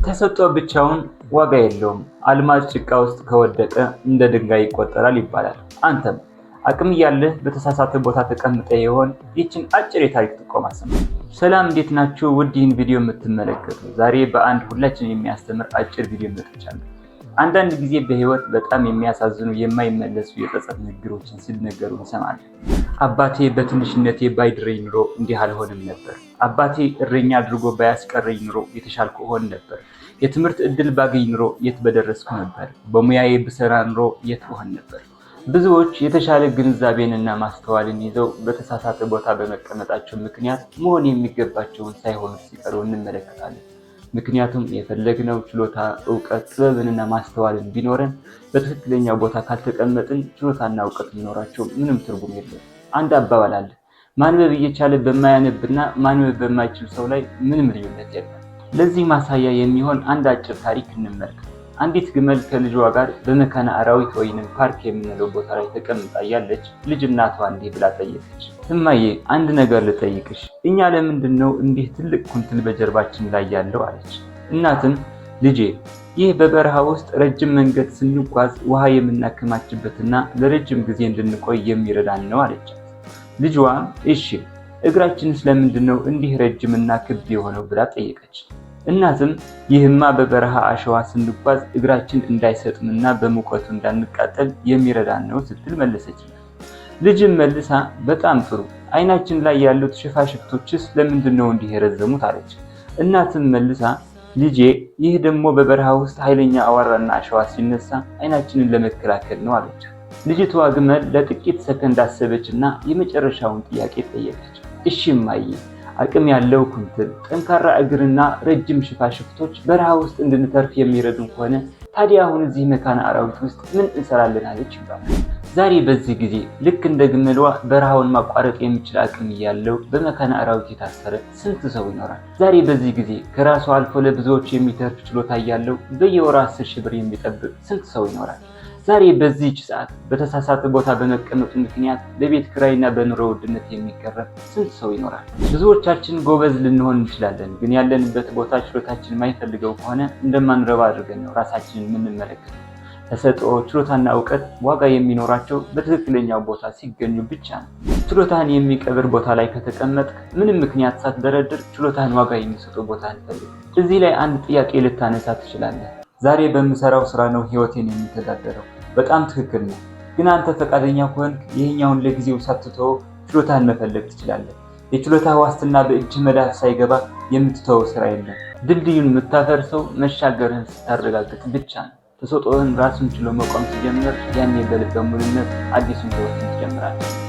ተሰጥኦ ብቻውን ዋጋ የለውም። አልማዝ ጭቃ ውስጥ ከወደቀ እንደ ድንጋይ ይቆጠራል ይባላል። አንተም አቅም ያለህ በተሳሳተ ቦታ ተቀምጠ ይሆን? ይህችን አጭር የታሪክ ጥቆማ ስማ። ሰላም፣ እንዴት ናችሁ? ውድ ይህን ቪዲዮ የምትመለከቱ ዛሬ በአንድ ሁላችን የሚያስተምር አጭር ቪዲዮ መጥቻለሁ። አንዳንድ ጊዜ በህይወት በጣም የሚያሳዝኑ የማይመለሱ የጸጸት ንግግሮችን ሲነገሩ እንሰማለን። አባቴ በትንሽነቴ ባይድረኝ ኑሮ እንዲህ አልሆንም ነበር። አባቴ እረኛ አድርጎ ባያስቀረኝ ኑሮ የተሻልኩ ሆን ነበር። የትምህርት እድል ባገኝ ኑሮ የት በደረስኩ ነበር። በሙያዬ ብሰራ ኑሮ የት ሆን ነበር። ብዙዎች የተሻለ ግንዛቤንና ማስተዋልን ይዘው በተሳሳተ ቦታ በመቀመጣቸው ምክንያት መሆን የሚገባቸውን ሳይሆኑ ሲቀሩ እንመለከታለን። ምክንያቱም የፈለግነው ችሎታ፣ ዕውቀት፣ ጥበብንና ማስተዋልን ቢኖረን በትክክለኛው ቦታ ካልተቀመጥን ችሎታና ዕውቀት ቢኖራቸው ምንም ትርጉም የለውም። አንድ አባባል አለ፣ ማንበብ እየቻለ በማያነብና ማንበብ በማይችል ሰው ላይ ምንም ልዩነት የለም። ለዚህ ማሳያ የሚሆን አንድ አጭር ታሪክ እንመልከት። አንዲት ግመል ከልጇ ጋር በመካነ አራዊት ወይንም ፓርክ የምንለው ቦታ ላይ ተቀምጣ ያለች ልጅ እናቷ እንዲህ ብላ ጠየቀች። እማዬ፣ አንድ ነገር ልጠይቅሽ፣ እኛ ለምንድን ነው እንዲህ ትልቅ ኩንትል በጀርባችን ላይ ያለው አለች። እናትም ልጄ፣ ይህ በበረሃ ውስጥ ረጅም መንገድ ስንጓዝ ውሃ የምናከማችበትና ለረጅም ጊዜ እንድንቆይ የሚረዳን ነው አለቻት። ልጇም እሺ፣ እግራችንስ ለምንድን ነው እንዲህ ረጅምና ክብ የሆነው ብላ ጠየቀች። እናትም ይህማ በበረሃ አሸዋ ስንጓዝ እግራችን እንዳይሰጥምና በሙቀቱ እንዳንቃጠል የሚረዳን ነው ስትል መለሰች። ልጅም መልሳ በጣም ጥሩ፣ አይናችን ላይ ያሉት ሽፋሽፍቶችስ ለምንድን ነው እንዲህ የረዘሙት አለች። እናትም መልሳ ልጄ፣ ይህ ደግሞ በበረሃ ውስጥ ኃይለኛ አዋራና አሸዋ ሲነሳ አይናችንን ለመከላከል ነው አለች። ልጅቷ ግመል ለጥቂት ሰከንድ አሰበችና የመጨረሻውን ጥያቄ ጠየቀች። እሺ እማዬ፣ አቅም ያለው ኩንትል፣ ጠንካራ እግርና ረጅም ሽፋሽፍቶች በረሃ ውስጥ እንድንተርፍ የሚረዱን ከሆነ ታዲያ አሁን እዚህ መካነ አራዊት ውስጥ ምን እንሰራለን አለች ይባላል። ዛሬ በዚህ ጊዜ ልክ እንደ ግመሏ በረሃውን ማቋረጥ የሚችል አቅም ያለው በመካነ አራዊት የታሰረ ስንት ሰው ይኖራል? ዛሬ በዚህ ጊዜ ከራሱ አልፎ ለብዙዎች የሚተርፍ ችሎታ ያለው በየወሩ 10,000 ብር የሚጠብቅ ስንት ሰው ይኖራል? ዛሬ በዚህች ሰዓት በተሳሳተ ቦታ በመቀመጡ ምክንያት በቤት ኪራይና በኑሮ ውድነት የሚቀረብ ስንት ሰው ይኖራል? ብዙዎቻችን ጎበዝ ልንሆን እንችላለን፣ ግን ያለንበት ቦታ ችሎታችን የማይፈልገው ከሆነ እንደማንረባ አድርገን ነው ራሳችንን የምንመለከተው። ተሰጥኦ፣ ችሎታና ዕውቀት ዋጋ የሚኖራቸው በትክክለኛው ቦታ ሲገኙ ብቻ ነው። ችሎታን የሚቀብር ቦታ ላይ ከተቀመጥክ ምንም ምክንያት ሳትደረድር ችሎታን ዋጋ የሚሰጠው ቦታ እንፈልግ። እዚህ ላይ አንድ ጥያቄ ልታነሳ ትችላለህ። ዛሬ በምሰራው ስራ ነው ህይወቴን የሚተዳደረው። በጣም ትክክል ነው። ግን አንተ ፈቃደኛ ከሆንክ ይሄኛውን ለጊዜው ሳትተው ችሎታን መፈለግ ትችላለህ። የችሎታ ዋስትና በእጅ መዳፍ ሳይገባ የምትተወው ስራ የለም። ድልድዩን የምታፈርሰው መሻገርህን ስታረጋግጥ ብቻ ነው። ተሰጥኦህን ራሱን ችሎ መቆም ሲጀምር ያኔ በልበ ሙሉነት አዲሱን ህይወትን ትጀምራለህ።